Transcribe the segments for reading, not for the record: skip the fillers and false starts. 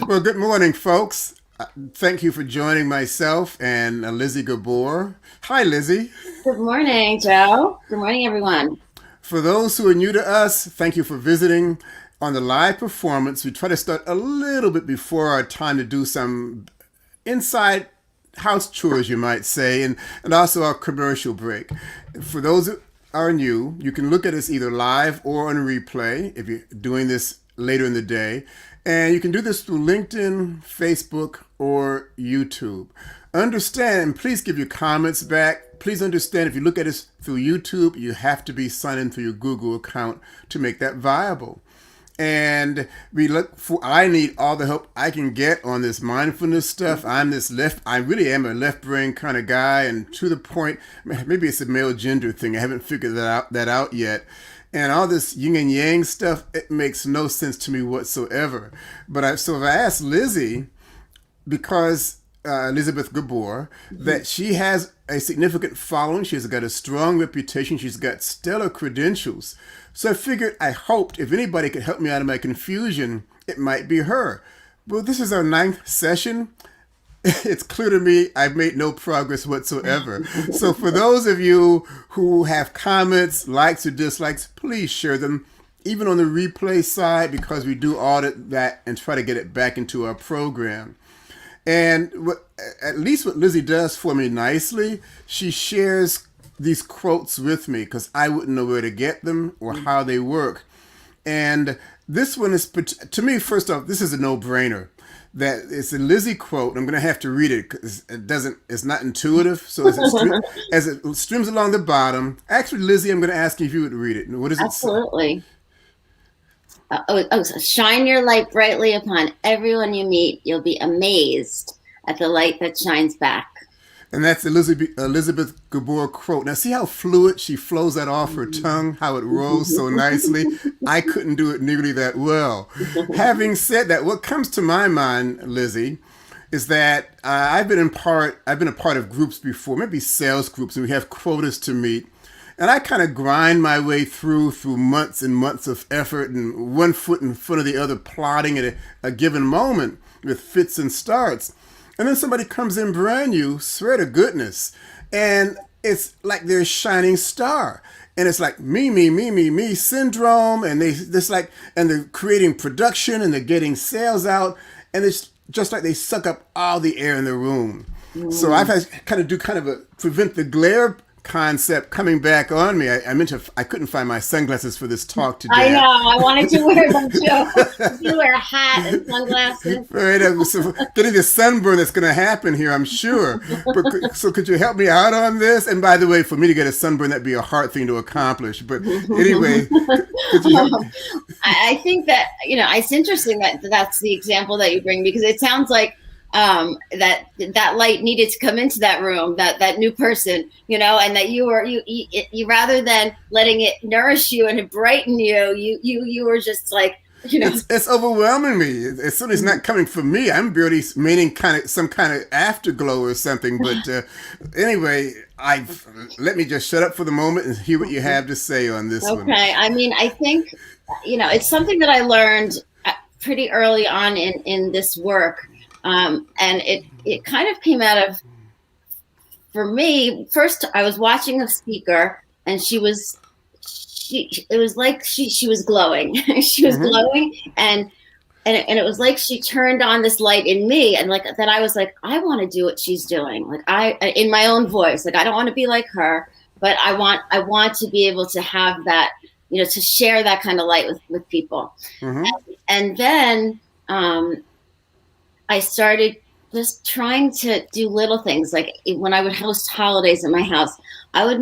Well, good morning, folks. Thank you for joining myself and Lizzy Gabor. Hi, Lizzy. Good morning, Joe. Good morning, everyone. For those who are new to us, thank you for visiting. On the live performance, we try to start a little bit before our time to do some inside house chores, you might say, and also our commercial break. For those who are new, you can look at us either live or on replay if you're doing this later in the day. And you can do this through LinkedIn, Facebook, or YouTube. Understand, and please give your comments back. Please understand if you look at us through YouTube, you have to be signed in through your Google account to make that viable. And I need all the help I can get on this mindfulness stuff. I really am a left brain kind of guy, and to the point, maybe it's a male gender thing. I haven't figured that out yet. And all this yin and yang stuff, it makes no sense to me whatsoever. So if I asked Lizzy, because Elizabeth Gabor, that she has a significant following. She's got a strong reputation. She's got stellar credentials. So I hoped if anybody could help me out of my confusion, it might be her. Well, this is our 9th session. It's clear to me I've made no progress whatsoever. So for those of you who have comments, likes or dislikes, please share them, even on the replay side, because we do audit that and try to get it back into our program. And at least what Lizzy does for me nicely, she shares these quotes with me because I wouldn't know where to get them or how they work. And this one is, to me, first off, this is a no-brainer. That it's a Lizzy quote. I'm going to have to read it because it's not intuitive. So as it streams along the bottom, actually, Lizzy, I'm going to ask you if you would read it. What does it say? Absolutely. So shine your light brightly upon everyone you meet. You'll be amazed at the light that shines back. And that's Elizabeth Gabor quote. Now, see how fluid she flows that off her tongue, how it rolls so nicely? I couldn't do it nearly that well. Having said that, what comes to my mind, Lizzy, is that I've been a part of groups before, maybe sales groups, and we have quotas to meet. And I kind of grind my way through months and months of effort and one foot in front of the other, plotting at a given moment with fits and starts. And then somebody comes in brand new, swear to goodness, and it's like they're a shining star. And it's like me syndrome, and they're creating production and they're getting sales out, and it's just like they suck up all the air in the room. So I've had to kind of a prevent the glare concept coming back on me. I mentioned I couldn't find my sunglasses for this talk today. I know. I wanted to wear them too. You wear a hat and sunglasses. Right. So getting the sunburn that's going to happen here, I'm sure. So could you help me out on this? And by the way, for me to get a sunburn, that'd be a hard thing to accomplish. But anyway, could you help me? I think that, it's interesting that that's the example that you bring, because it sounds like that light needed to come into that room, that new person, and that you rather than letting it nourish you and brighten you were just like, It's overwhelming me. As soon as it's not coming from me, I'm barely meaning some kind of afterglow or something. But anyway, let me just shut up for the moment and hear what you have to say on this one. Okay. I mean, I think, it's something that I learned pretty early on in this work. And it kind of came out of, for me, first I was watching a speaker, and it was like she was glowing. She was glowing, and it was like she turned on this light in me, and then I was like, I want to do what she's doing, in my own voice. Like, I don't want to be like her, but I want to be able to have that, to share that kind of light with people. And then I started just trying to do little things. Like when I would host holidays at my house, I would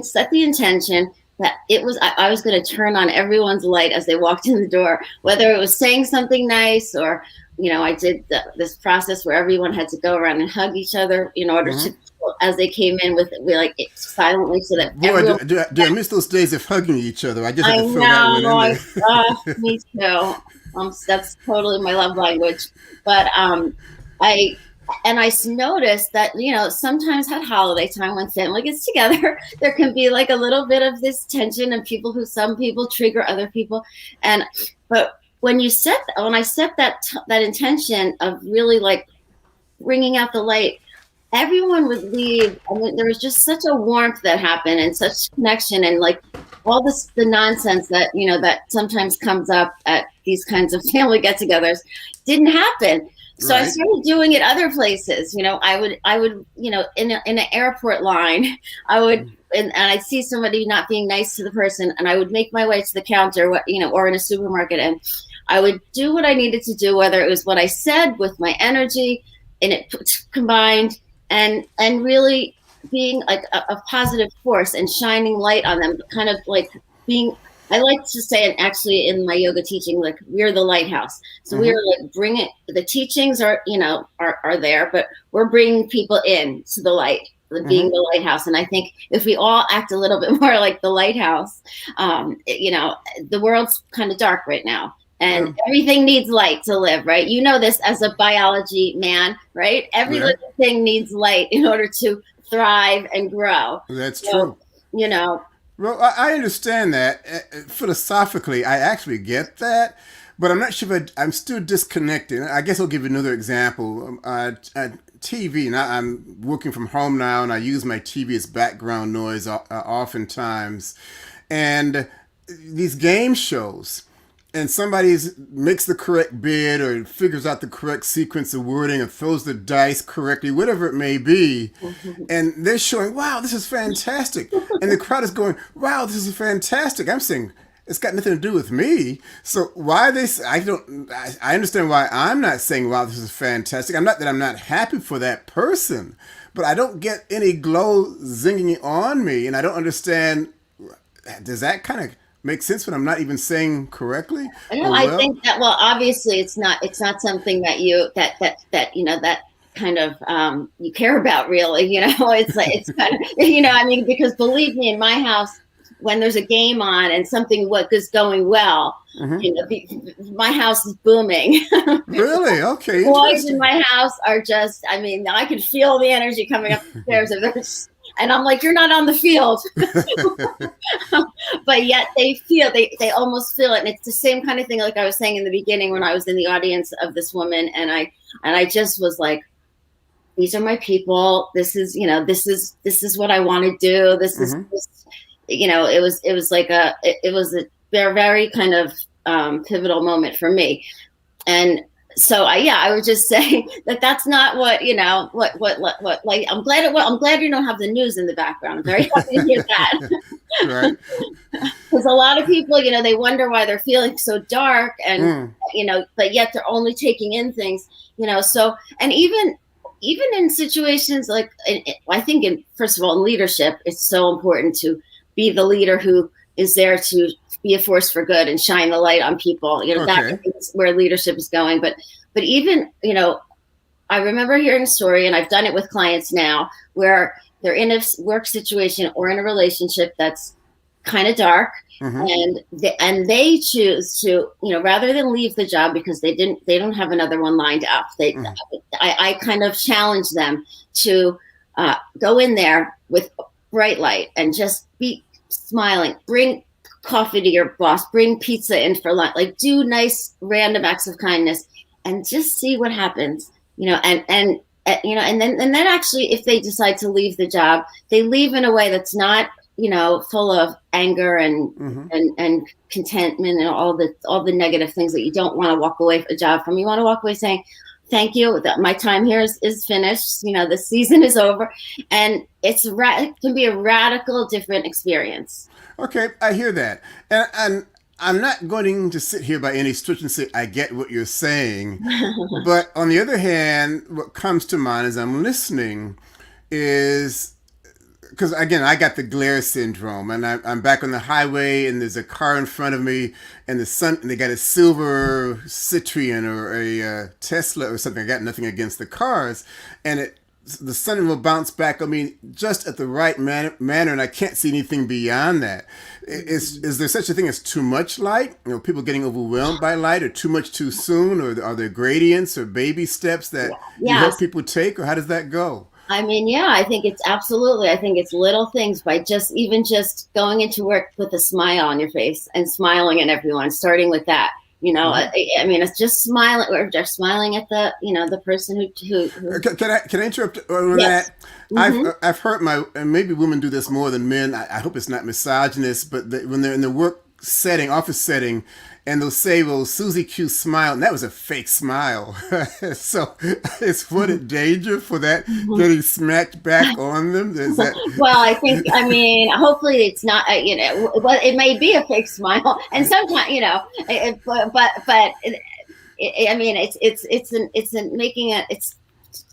set the intention that I was going to turn on everyone's light as they walked in the door, whether it was saying something nice or, I did this process where everyone had to go around and hug each other in order to, as they came in silently, so that Boy, do I miss those days of hugging each other. I just had to throw that one in there. Me too. That's totally my love language. But I noticed that, sometimes at holiday time when family gets together, there can be like a little bit of this tension, and some people trigger other people. But when I set that intention of really like bringing out the light, everyone would leave. I mean, there was just such a warmth that happened and such connection, and like all the nonsense that, you know, that sometimes comes up at these kinds of family get-togethers didn't happen. So I started doing it other places. You know, I would, you know, in an airport line, I would, and I'd see somebody not being nice to the person, and I would make my way to the counter, you know, or in a supermarket, and I would do what I needed to do, whether it was what I said with my energy, and it combined, and really being like a positive force and shining light on them, kind of like being. I like to say, and actually in my yoga teaching, like we're the lighthouse. So we're like bringing the teachings are, you know, are there, but we're bringing people in to the light, being the lighthouse. And I think if we all act a little bit more like the lighthouse, you know, the world's kind of dark right now. And everything needs light to live, right? You know this as a biology man, right? Every living thing needs light in order to thrive and grow. That's true. You know. Well, I understand that. Philosophically, I actually get that, but I'm not sure if I'm still disconnected. I guess I'll give you another example. TV, and I'm working from home now, and I use my TV as background noise oftentimes. And these game shows, and somebody makes the correct bid or figures out the correct sequence of wording or throws the dice correctly, whatever it may be, and they're showing, wow, this is fantastic. And the crowd is going, wow, this is fantastic. I'm saying, it's got nothing to do with me. So why they? I understand why I'm not saying, wow, this is fantastic. I'm not happy for that person, but I don't get any glow zinging on me, and I don't understand. Does that kind of make sense when I'm not even saying correctly? I think that, well, obviously it's not something that you you know, that kind of you care about, really. You know, it's like, it's kind of, you know, I mean, because believe me, in my house, when there's a game on and something is going well, you know, my house is booming. Really? Okay. Boys in my house are just, I mean, I can feel the energy coming up the stairs. And I'm like, you're not on the field. But yet they almost feel it. And it's the same kind of thing, like I was saying in the beginning when I was in the audience of this woman, and I just was like, these are my people. This is, you know, this is what I want to do. This is, you know, it was like it was a very kind of pivotal moment for me. And so I would just say that's not what, you know, what like, I'm glad you don't have the news in the background. I'm very happy to hear that. Right. Because a lot of people, you know, they wonder why they're feeling so dark, and you know, but yet they're only taking in things, you know. So, and even in situations like, I think first of all, in leadership, it's so important to be the leader who is there to be a force for good and shine the light on people. You know, that's where leadership is going. But even, you know, I remember hearing a story, and I've done it with clients now, where they're in a work situation or in a relationship that's kind of dark, and they choose to, you know, rather than leave the job because they don't have another one lined up. I kind of challenge them to go in there with bright light and just be smiling, bring coffee to your boss, bring pizza in for lunch, like do nice random acts of kindness, and just see what happens, you know. And you know, and then actually, if they decide to leave the job, they leave in a way that's not, you know, full of anger and contentment and all the negative things that you don't want to walk away a job from. You want to walk away saying, thank you, that my time here is finished. You know, the season is over, and it can be a radical different experience. Okay, I hear that, and I'm not going to sit here by any stretch and say I get what you're saying, but on the other hand, what comes to mind as I'm listening is, because again, I got the glare syndrome, and I'm back on the highway, and there's a car in front of me, and and they got a silver Citroen or a Tesla or something. I got nothing against the cars, and the sun will bounce back on me just at the right manner, and I can't see anything beyond that. Is there such a thing as too much light? You know, people getting overwhelmed by light, or too much too soon, or are there gradients or baby steps that you help people take, or how does that go? I mean, yeah, I think it's little things, by just going into work with a smile on your face and smiling at everyone, starting with that. I mean, it's just smiling, or just smiling at the, the person who Can I interrupt on yes. that? Mm-hmm. I've heard and maybe women do this more than men. I hope it's not misogynist, but when they're in the work setting, office setting, and they'll say, "Well, Susie Q smiled," and that was a fake smile. So, is what a danger for that getting smacked back on them? Is that? Well, I mean, hopefully it's not, well, it may be a fake smile, and sometimes, I mean,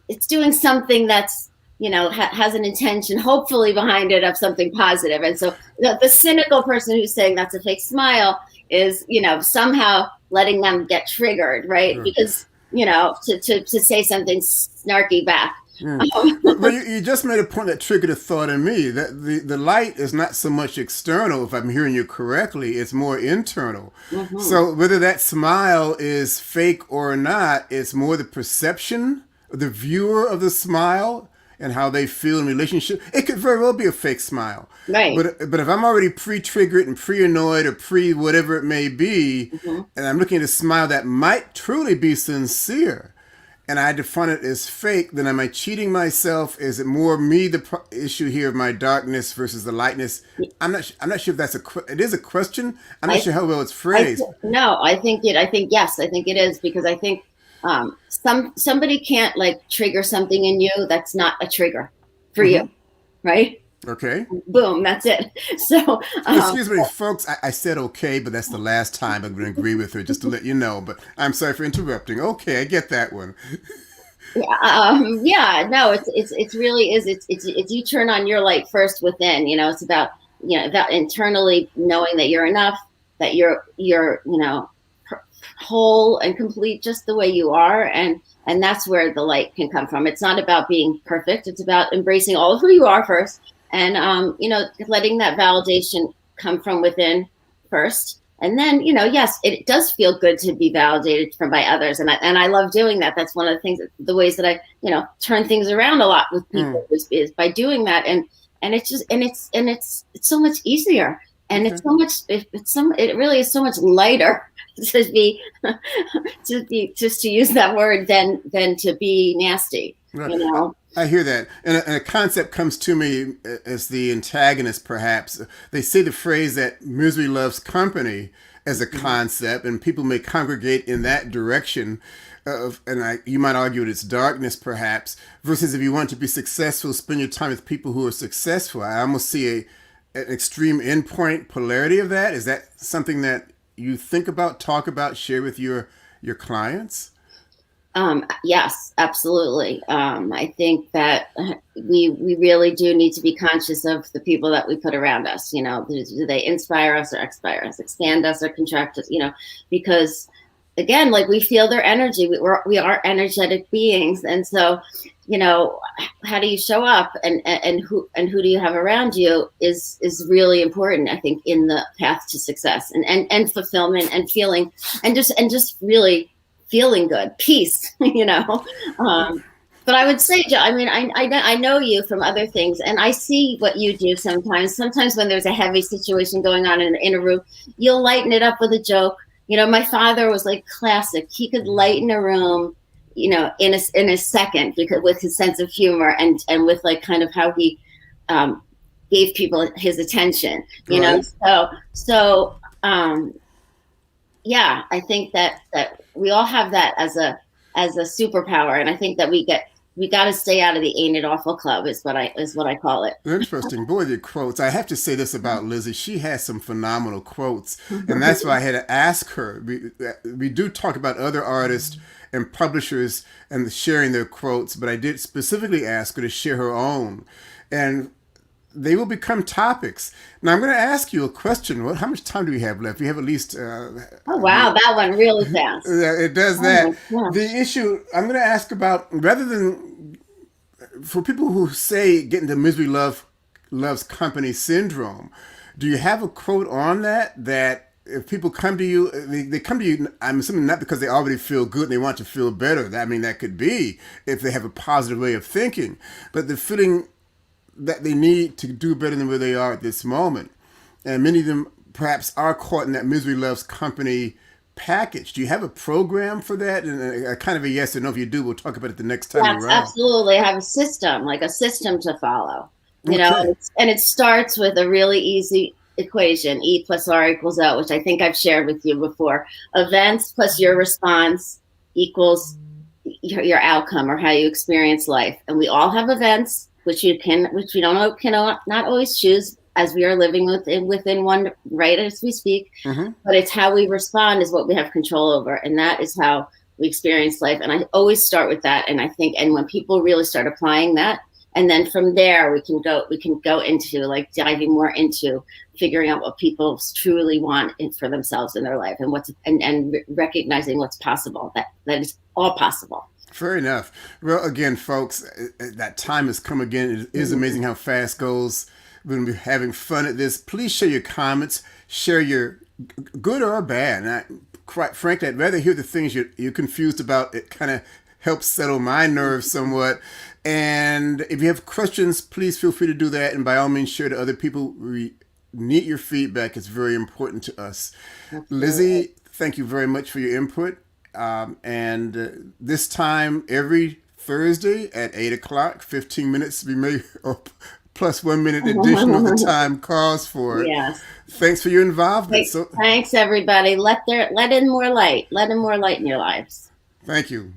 it's doing something that's, has an intention, hopefully behind it, of something positive. And so the cynical person who's saying that's a fake smile is, somehow letting them get triggered, right? Sure. Because, to say something snarky back. But you just made a point that triggered a thought in me, that the light is not so much external, if I'm hearing you correctly, it's more internal. Mm-hmm. So whether that smile is fake or not, it's more the perception of the viewer of the smile and how they feel in relationship. It could very well be a fake smile. Right. But if I'm already pre-triggered and pre-annoyed or pre-whatever it may be, and I'm looking at a smile that might truly be sincere, and I define it as fake, then am I cheating myself? Is it more me the issue here of my darkness versus the lightness? I'm not sure if that's it is a question. I'm not sure how well it's phrased. I think yes, I think it is, because I think somebody can't like trigger something in you that's not a trigger for you, right? Okay. Boom, that's it. So excuse me, folks. I said okay, but that's the last time I'm going to agree with her, just to let you know. But I'm sorry for interrupting. Okay, I get that one. No, it's really is. It's you turn on your light first within. It's about about internally knowing that you're enough, that you're whole and complete just the way you are, and that's where the light can come from. It's not about being perfect. It's about embracing all of who you are first. And, letting that validation come from within first. And then, yes, it does feel good to be validated by others. And I love doing that. That's one of the things, the ways that I, turn things around a lot with people is by doing that. And it's just, it's so much easier. And it's so much, it really is so much lighter to just to use that word than to be nasty, Right. I hear that. And a concept comes to me as the antagonist, perhaps. They say the phrase that misery loves company as a concept, and people may congregate in that direction. You might argue it's darkness, perhaps, versus if you want to be successful, spend your time with people who are successful. I almost see an extreme endpoint polarity of that. Is that something that you think about, talk about, share with your clients? Yes, absolutely. I think that we really do need to be conscious of the people that we put around us. Do they inspire us or expire us, expand us or contract us? Because again, like, we feel their energy. We are energetic beings, and so how do you show up, and who do you have around you is really important, I think, in the path to success and fulfillment and feeling and just really feeling good, peace, But I would say, Joe, I mean, I know you from other things, and I see what you do sometimes. Sometimes when there's a heavy situation going on in a room, you'll lighten it up with a joke. My father was like classic. He could lighten a room, in a second, because with his sense of humor and with like kind of how he gave people his attention. Yeah, I think that we all have that as a superpower, and I think that we got to stay out of the ain't it awful club is what I call it. Interesting. Boy, the quotes. I have to say this about Lizzy. She has some phenomenal quotes, and that's why I had to ask her. We do talk about other artists and publishers and sharing their quotes, but I did specifically ask her to share her own, and they will become topics. Now, I'm going to ask you a question. How much time do we have left? We have at least... oh, wow. That one really fast. It does that. The issue I'm going to ask about, rather than... For people who say get into misery loves company syndrome, do you have a quote on that if people come to you, they come to you, I'm assuming not because they already feel good and they want to feel better. That could be if they have a positive way of thinking. But the feeling that they need to do better than where they are at this moment. And many of them perhaps are caught in that misery loves company package. Do you have a program for that? And a kind of a yes or no. If you do, we'll talk about it the next time Yes, around. absolutely. I have a system, like a system to follow. Okay. And it starts with a really easy equation: E plus R equals O, which I think I've shared with you before. Events plus your response equals your outcome, or how you experience life. And we all have events, which we don't cannot not always choose, as we are living within one right as we speak. Mm-hmm. But it's how we respond is what we have control over, and that is how we experience life. And I always start with that. And I think, and when people really start applying that, and then from there we can go into like diving more into figuring out what people truly want for themselves in their life, and and recognizing what's possible, that is all possible. Fair enough. Well, again, folks, that time has come again. It is amazing how fast goes. We're going to be having fun at this. Please share your comments. Share your good or bad. And quite frankly, I'd rather hear the things you're confused about. It kind of helps settle my nerves somewhat. And if you have questions, please feel free to do that. And by all means, share to other people. We need your feedback. It's very important to us. Lizzy, thank you very much for your input. This time every Thursday at 8 o'clock, 15 minutes we may, plus 1 minute additional the time calls for it. Yes. Thanks for your involvement. Thanks everybody. Let in more light. Let in more light in your lives. Thank you.